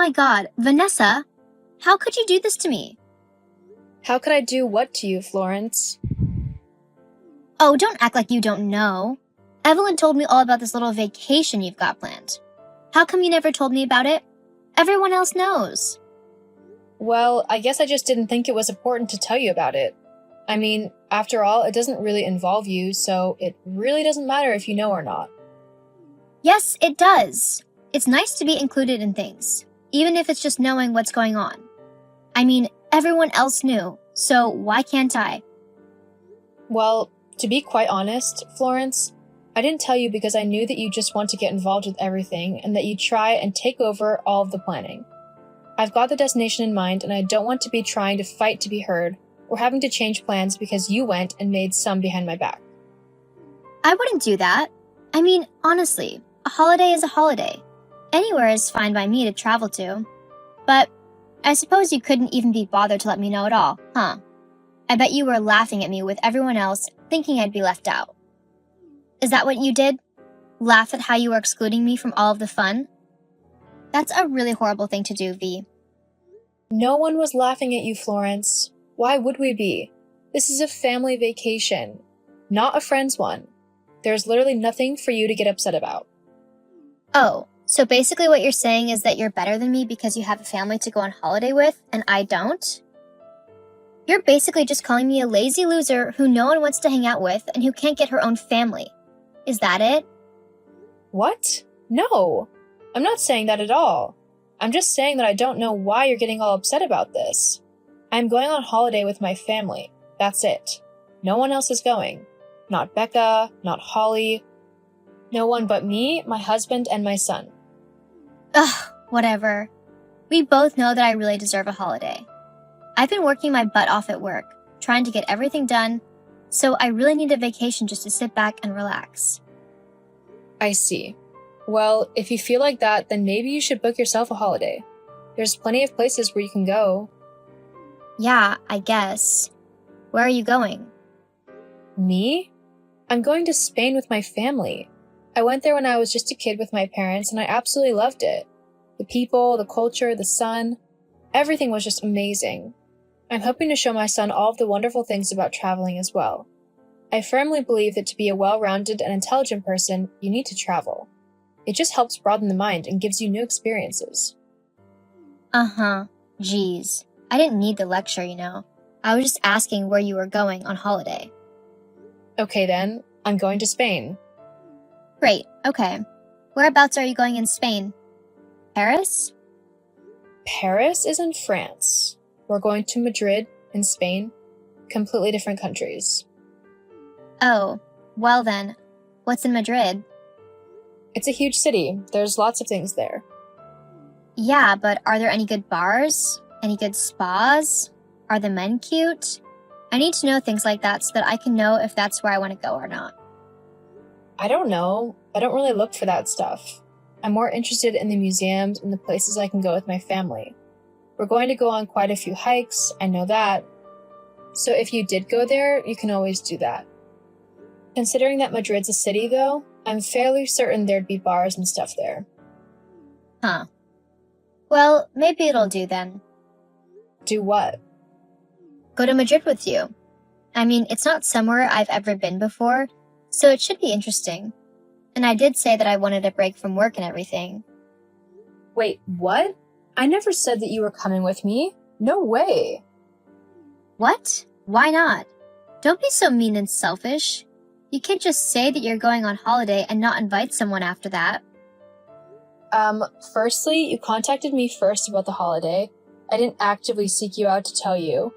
my god, Vanessa, how could you do this to me? How could I do what to you, Florence? Oh, don't act like you don't know. Evelyn told me all about this little vacation you've got planned. How come you never told me about it? Everyone else knows. Well, I guess I just didn't think it was important to tell you about it. I mean, after all, it doesn't really involve you, so it really doesn't matter if you know or not. Yes, it does. It's nice to be included in things, even if it's just knowing what's going on. I mean, everyone else knew, so why can't I? Well, to be quite honest, Florence, I didn't tell you because I knew that you just want to get involved with everything and that you try and take over all of the planning. I've got the destination in mind and I don't want to be trying to fight to be heard or having to change plans because you went and made some behind my back. I wouldn't do that. I mean, honestly, a holiday is a holiday. Anywhere is fine by me to travel to. But I suppose you couldn't even be bothered to let me know at all, huh? I bet you were laughing at me with everyone else, thinking I'd be left out. Is that what you did? Laugh at how you were excluding me from all of the fun? That's a really horrible thing to do, V. No one was laughing at you, Florence. Why would we be? This is a family vacation, not a friend's one. There's literally nothing for you to get upset about. Oh, so basically what you're saying is that you're better than me because you have a family to go on holiday with, and I don't? You're basically just calling me a lazy loser who no one wants to hang out with and who can't get her own family. Is that it? What? No, I'm not saying that at all. I'm just saying that I don't know why you're getting all upset about this. I'm going on holiday with my family. That's it. No one else is going. Not Becca, not Holly. No one but me, my husband, and my son. Ugh, whatever. We both know that I really deserve a holiday. I've been working my butt off at work, trying to get everything done, so I really need a vacation just to sit back and relax. I see. Well, if you feel like that, then maybe you should book yourself a holiday. There's plenty of places where you can go. Yeah, I guess. Where are you going? Me? I'm going to Spain with my family. I went there when I was just a kid with my parents, and I absolutely loved it. The people, the culture, the sun, everything was just amazing. I'm hoping to show my son all of the wonderful things about traveling as well. I firmly believe that to be a well-rounded and intelligent person, you need to travel. It just helps broaden the mind and gives you new experiences. Uh-huh. Geez. I didn't need the lecture, you know. I was just asking where you were going on holiday. Okay then, I'm going to Spain. Great, okay. Whereabouts are you going in Spain? Paris? Paris is in France. We're going to Madrid in Spain. Completely different countries. Oh, well then, what's in Madrid? It's a huge city. There's lots of things there. Yeah, but are there any good bars? Any good spas? Are the men cute? I need to know things like that so that I can know if that's where I want to go or not. I don't know. I don't really look for that stuff. I'm more interested in the museums and the places I can go with my family. We're going to go on quite a few hikes, I know that. So if you did go there, you can always do that. Considering that Madrid's a city, though, I'm fairly certain there'd be bars and stuff there. Huh. Well, maybe it'll do then. Do what? Go to Madrid with you. I mean, it's not somewhere I've ever been before, so it should be interesting. And I did say that I wanted a break from work and everything. Wait, what? I never said that you were coming with me. No way. What? Why not? Don't be so mean and selfish. You can't just say that you're going on holiday and not invite someone after that. Firstly, you contacted me first about the holiday. I didn't actively seek you out to tell you.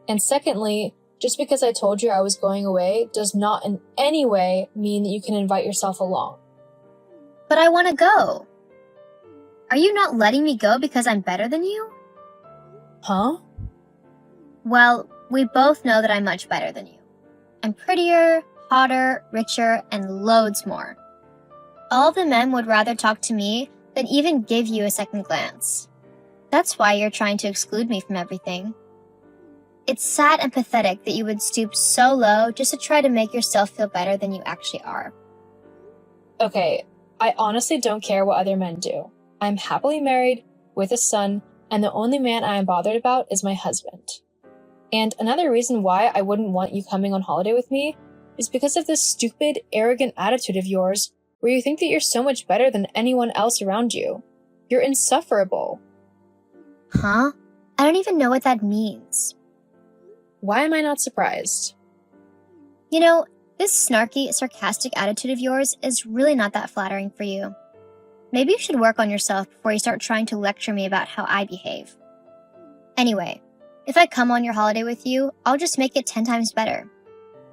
And secondly, just because I told you I was going away does not in any way mean that you can invite yourself along. But I want to go. Are you not letting me go because I'm better than you? Huh? Well, we both know that I'm much better than you. I'm prettier, hotter, richer, and loads more. All of the men would rather talk to me than even give you a second glance. That's why you're trying to exclude me from everything. It's sad and pathetic that you would stoop so low just to try to make yourself feel better than you actually are. Okay, I honestly don't care what other men do. I'm happily married with a son, and the only man I am bothered about is my husband. And another reason why I wouldn't want you coming on holiday with me is because of this stupid, arrogant attitude of yours where you think that you're so much better than anyone else around you. You're insufferable. Huh? I don't even know what that means. Why am I not surprised? You know, this snarky, sarcastic attitude of yours is really not that flattering for you. Maybe you should work on yourself before you start trying to lecture me about how I behave. Anyway, if I come on your holiday with you, I'll just make it 10 times better.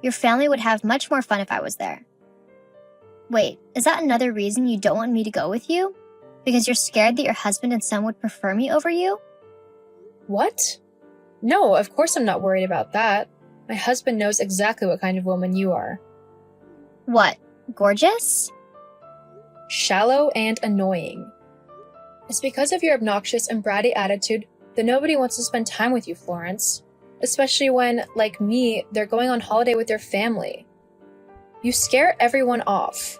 Your family would have much more fun if I was there. Wait, is that another reason you don't want me to go with you? Because you're scared that your husband and son would prefer me over you? What? No, of course I'm not worried about that. My husband knows exactly what kind of woman you are. What, gorgeous? Shallow and annoying. It's because of your obnoxious and bratty attitude that nobody wants to spend time with you, Florence. Especially when, like me, they're going on holiday with their family. You scare everyone off.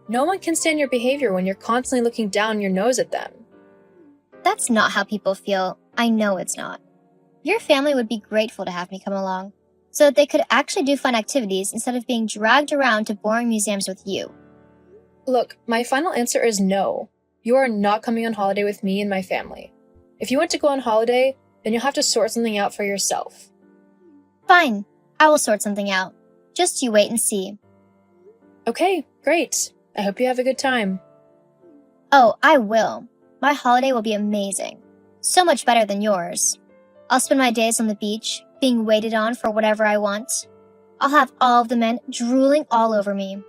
No one can stand your behavior when you're constantly looking down your nose at them. That's not how people feel. I know it's not. Your family would be grateful to have me come along, so that they could actually do fun activities instead of being dragged around to boring museums with you. Look, my final answer is no. You are not coming on holiday with me and my family. If you want to go on holiday, then you'll have to sort something out for yourself. Fine, I will sort something out. Just you wait and see. Okay, great. I hope you have a good time. Oh, I will. My holiday will be amazing. So much better than yours. I'll spend my days on the beach, being waited on for whatever I want. I'll have all of the men drooling all over me.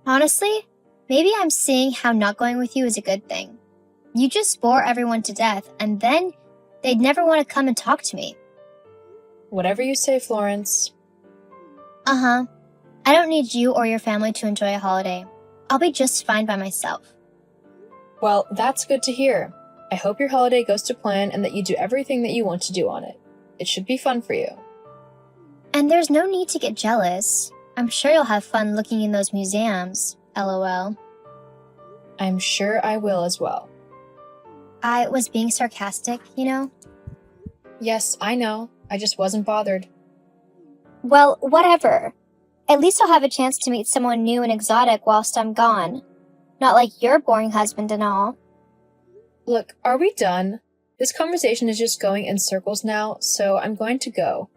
Honestly, maybe I'm seeing how not going with you is a good thing. You just bore everyone to death, and then they'd never want to come and talk to me. Whatever you say, Florence. Uh-huh. I don't need you or your family to enjoy a holiday. I'll be just fine by myself. Well, that's good to hear. I hope your holiday goes to plan and that you do everything that you want to do on it. It should be fun for you. And there's no need to get jealous. I'm sure you'll have fun looking in those museums. LOL. I'm sure I will as well. I was being sarcastic, you know? Yes, I know. I just wasn't bothered. Well, whatever. At least I'll have a chance to meet someone new and exotic whilst I'm gone. Not like your boring husband and all. Look, are we done? This conversation is just going in circles now, so I'm going to go.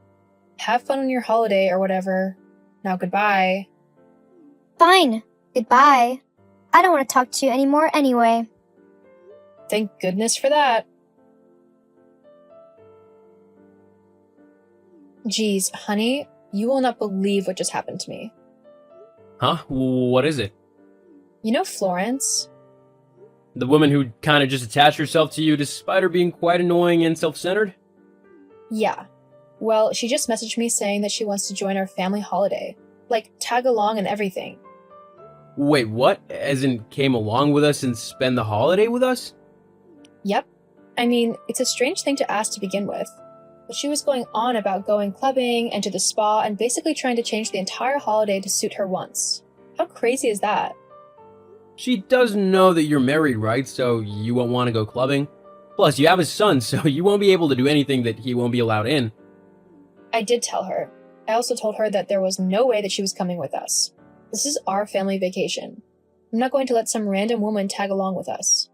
Have fun on your holiday or whatever. Now goodbye. Fine. Goodbye. I don't want to talk to you anymore anyway. Thank goodness for that. Geez, honey, you will not believe what just happened to me. Huh? What is it? You know Florence? The woman who kind of just attached herself to you despite her being quite annoying and self-centered? Yeah. Well, she just messaged me saying that she wants to join our family holiday. Like, tag along and everything. Wait, what? As in, came along with us and spend the holiday with us? Yep. I mean, it's a strange thing to ask to begin with. But she was going on about going clubbing and to the spa and basically trying to change the entire holiday to suit her wants. How crazy is that? She doesn't know that you're married, right? So you won't want to go clubbing? Plus, you have a son, so you won't be able to do anything that he won't be allowed in. I did tell her. I also told her that there was no way that she was coming with us. This is our family vacation. I'm not going to let some random woman tag along with us.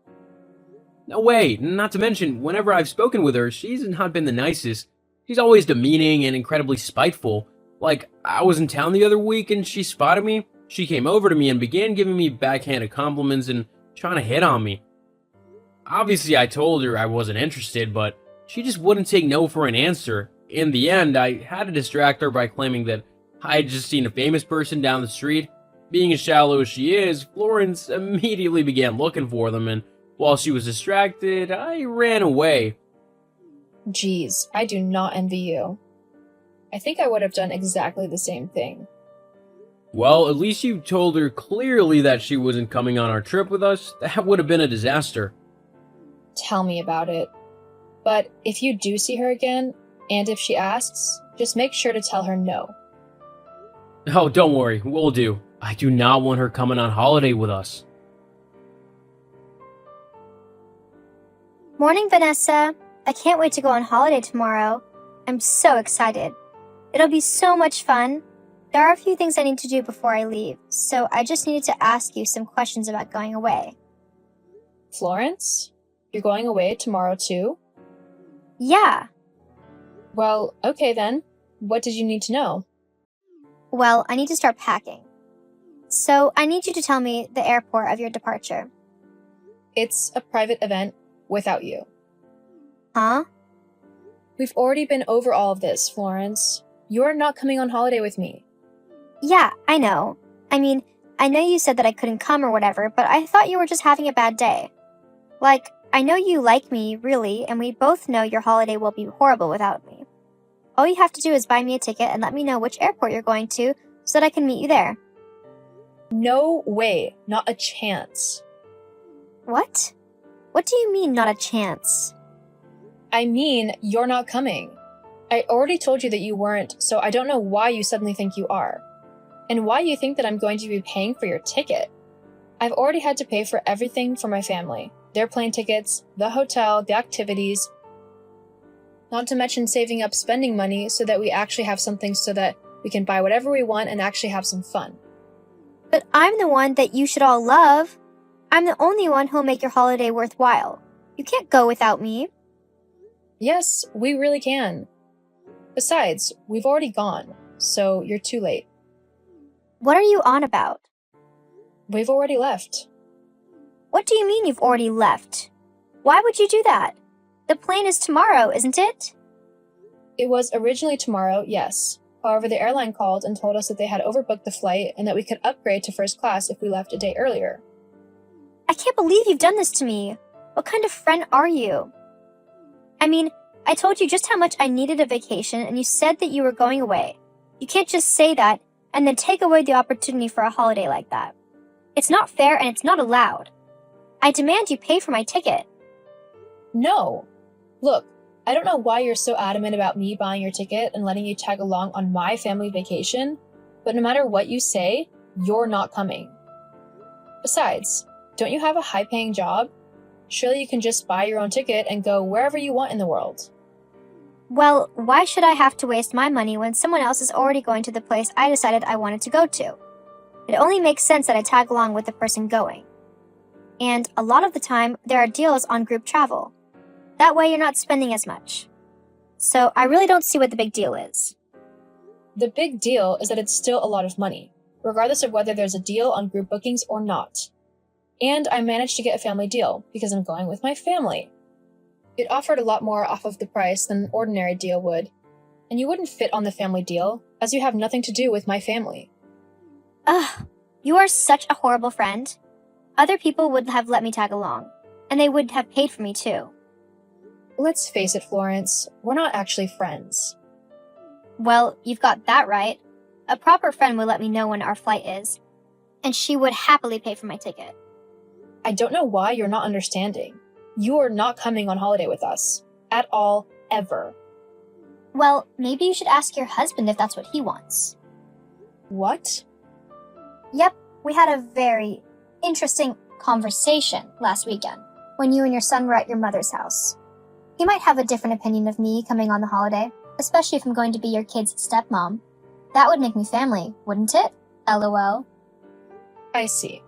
No way, not to mention, whenever I've spoken with her, she's not been the nicest. She's always demeaning and incredibly spiteful. Like, I was in town the other week and she spotted me. She came over to me and began giving me backhanded compliments and trying to hit on me. Obviously, I told her I wasn't interested, but she just wouldn't take no for an answer. In the end, I had to distract her by claiming that I had just seen a famous person down the street. Being as shallow as she is, Florence immediately began looking for them, and while she was distracted, I ran away. Geez, I do not envy you. I think I would have done exactly the same thing. Well, at least you told her clearly that she wasn't coming on our trip with us. That would have been a disaster. Tell me about it. But if you do see her again, and if she asks, just make sure to tell her no. Oh, don't worry, we'll do. I do not want her coming on holiday with us. Morning, Vanessa. I can't wait to go on holiday tomorrow. I'm so excited. It'll be so much fun. There are a few things I need to do before I leave, so I just needed to ask you some questions about going away. Florence? You're going away tomorrow too? Yeah. Well, okay then. What did you need to know? Well, I need to start packing. So I need you to tell me the airport of your departure. It's a private event without you. Huh? We've already been over all of this, Florence. You're not coming on holiday with me. Yeah, I know. I mean, I know you said that I couldn't come or whatever, but I thought you were just having a bad day. Like, I know you like me, really, and we both know your holiday will be horrible without me. All you have to do is buy me a ticket and let me know which airport you're going to so that I can meet you there. No way. Not a chance. What? What do you mean, not a chance? I mean, you're not coming. I already told you that you weren't, so I don't know why you suddenly think you are. And why you think that I'm going to be paying for your ticket. I've already had to pay for everything for my family. Their plane tickets, the hotel, the activities. Not to mention saving up spending money so that we actually have something so that we can buy whatever we want and actually have some fun. But I'm the one that you should all love. I'm the only one who'll make your holiday worthwhile. You can't go without me. Yes, we really can. Besides, we've already gone, so you're too late. What are you on about? We've already left. What do you mean you've already left? Why would you do that? The plane is tomorrow, isn't it? It was originally tomorrow, yes. However, the airline called and told us that they had overbooked the flight and that we could upgrade to first class if we left a day earlier. I can't believe you've done this to me. What kind of friend are you? I mean, I told you just how much I needed a vacation and you said that you were going away. You can't just say that and then take away the opportunity for a holiday like that. It's not fair and it's not allowed. I demand you pay for my ticket. No. Look, I don't know why you're so adamant about me buying your ticket and letting you tag along on my family vacation, but no matter what you say, you're not coming. Besides, don't you have a high-paying job? Surely you can just buy your own ticket and go wherever you want in the world. Well, why should I have to waste my money when someone else is already going to the place I decided I wanted to go to? It only makes sense that I tag along with the person going. And a lot of the time, there are deals on group travel. That way you're not spending as much. So I really don't see what the big deal is. The big deal is that it's still a lot of money, regardless of whether there's a deal on group bookings or not. And I managed to get a family deal because I'm going with my family. It offered a lot more off of the price than an ordinary deal would, and you wouldn't fit on the family deal as you have nothing to do with my family. Ugh, you are such a horrible friend. Other people would have let me tag along, and they would have paid for me too. Let's face it, Florence, we're not actually friends. Well, you've got that right. A proper friend would let me know when our flight is, and she would happily pay for my ticket. I don't know why you're not understanding. You are not coming on holiday with us. At all, ever. Well, maybe you should ask your husband if that's what he wants. What? Yep, we had a very interesting conversation last weekend when you and your son were at your mother's house. He might have a different opinion of me coming on the holiday, especially if I'm going to be your kid's stepmom. That would make me family, wouldn't it? LOL. I see.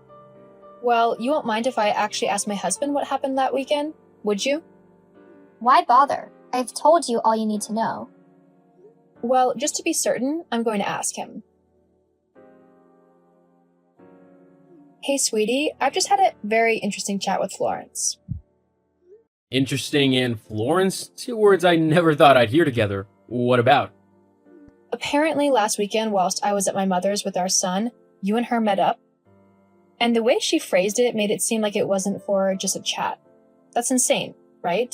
Well, you won't mind if I actually ask my husband what happened that weekend, would you? Why bother? I've told you all you need to know. Well, just to be certain, I'm going to ask him. Hey, sweetie, I've just had a very interesting chat with Florence. Interesting and Florence? Two words I never thought I'd hear together. What about? Apparently, last weekend, whilst I was at my mother's with our son, you and her met up. And the way she phrased it made it seem like it wasn't for just a chat. That's insane, right?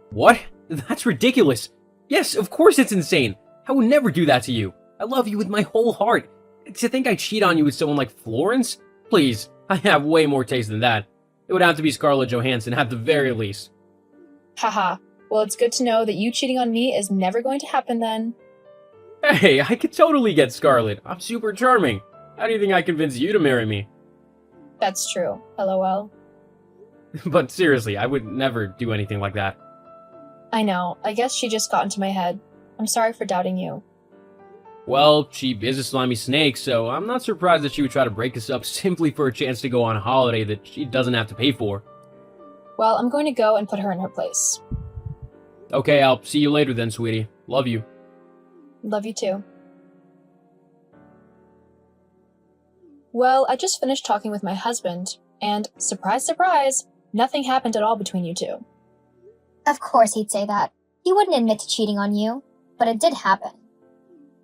What? That's ridiculous. Yes, of course it's insane. I would never do that to you. I love you with my whole heart. To think I'd cheat on you with someone like Florence? Please, I have way more taste than that. It would have to be Scarlett Johansson at the very least. Haha. Well, it's good to know that you cheating on me is never going to happen then. Hey, I could totally get Scarlett. I'm super charming. How do you think I convinced you to marry me? That's true. LOL. But seriously, I would never do anything like that. I know, I guess she just got into my head. I'm sorry for doubting you. Well, she is a slimy snake, so I'm not surprised that she would try to break us up simply for a chance to go on a holiday that she doesn't have to pay for. Well, I'm going to go and put her in her place. Okay, I'll see you later then, sweetie. Love you. Love you too. Well, I just finished talking with my husband, and surprise, surprise, nothing happened at all between you two. Of course he'd say that. He wouldn't admit to cheating on you, but it did happen.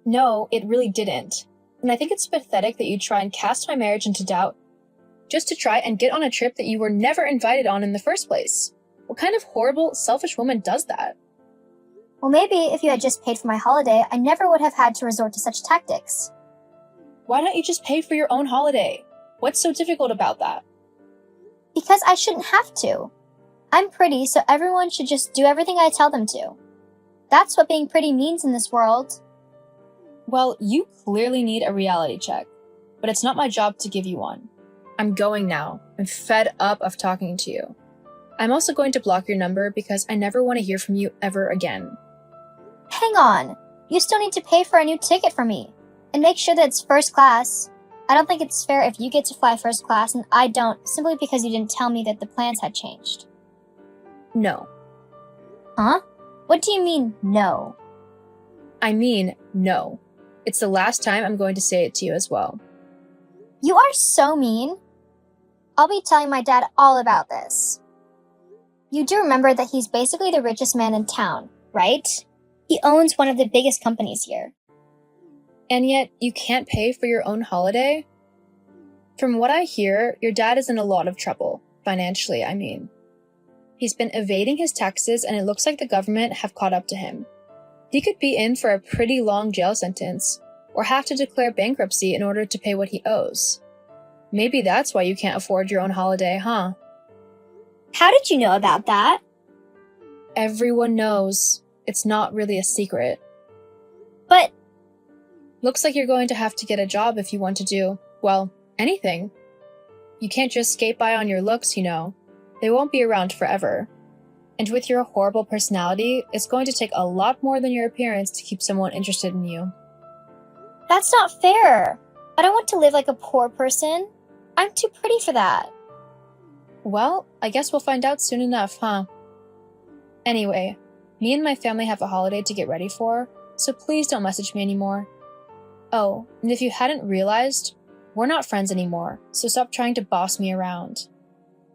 No, it really didn't. And I think it's pathetic that you try and cast my marriage into doubt just to try and get on a trip that you were never invited on in the first place. What kind of horrible, selfish woman does that? Well, maybe if you had just paid for my holiday, I never would have had to resort to such tactics. Why don't you just pay for your own holiday? What's so difficult about that? Because I shouldn't have to. I'm pretty, so everyone should just do everything I tell them to. That's what being pretty means in this world. Well, you clearly need a reality check, but it's not my job to give you one. I'm going now. I'm fed up of talking to you. I'm also going to block your number because I never want to hear from you ever again. Hang on. You still need to pay for a new ticket for me. And make sure that it's first class. I don't think it's fair if you get to fly first class and I don't, simply because you didn't tell me that the plans had changed. No. Huh? What do you mean, no? I mean, no. It's the last time I'm going to say it to you as well. You are so mean. I'll be telling my dad all about this. You do remember that he's basically the richest man in town, right? He owns one of the biggest companies here. And yet, you can't pay for your own holiday? From what I hear, your dad is in a lot of trouble. Financially, I mean. He's been evading his taxes and it looks like the government have caught up to him. He could be in for a pretty long jail sentence, or have to declare bankruptcy in order to pay what he owes. Maybe that's why you can't afford your own holiday, huh? How did you know about that? Everyone knows. It's not really a secret. But Looks like you're going to have to get a job if you want to do, well, anything. You can't just skate by on your looks, you know. They won't be around forever. And with your horrible personality, it's going to take a lot more than your appearance to keep someone interested in you. that's not fair. I don't want to live like a poor person. I'm too pretty for that. Well, I guess we'll find out soon enough, huh? Anyway, me and my family have a holiday to get ready for, so please don't message me anymore. Oh, and if you hadn't realized, we're not friends anymore, so stop trying to boss me around.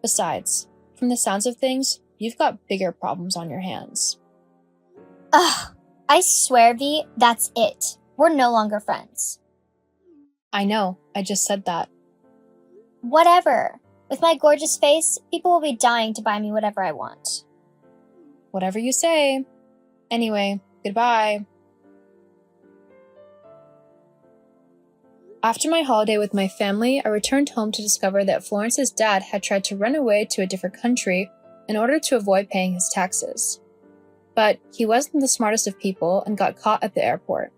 Besides, from the sounds of things, you've got bigger problems on your hands. Ugh, I swear, V, that's it. We're no longer friends. I know, I just said that. Whatever. With my gorgeous face, people will be dying to buy me whatever I want. Whatever you say. Anyway, goodbye. After my holiday with my family, I returned home to discover that Florence's dad had tried to run away to a different country in order to avoid paying his taxes. But he wasn't the smartest of people and got caught at the airport.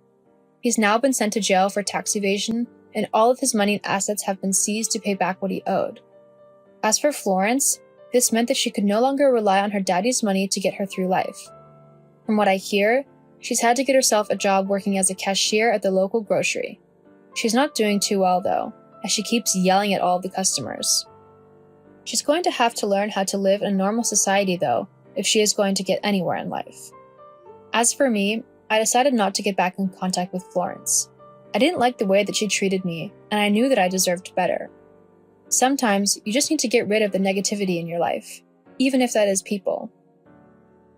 He's now been sent to jail for tax evasion, and all of his money and assets have been seized to pay back what he owed. As for Florence, this meant that she could no longer rely on her daddy's money to get her through life. From what I hear, she's had to get herself a job working as a cashier at the local grocery. She's not doing too well, though, as she keeps yelling at all the customers. She's going to have to learn how to live in a normal society, though, if she is going to get anywhere in life. As for me, I decided not to get back in contact with Florence. I didn't like the way that she treated me, and I knew that I deserved better. Sometimes, you just need to get rid of the negativity in your life, even if that is people.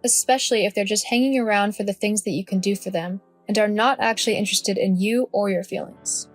Especially if they're just hanging around for the things that you can do for them, and are not actually interested in you or your feelings.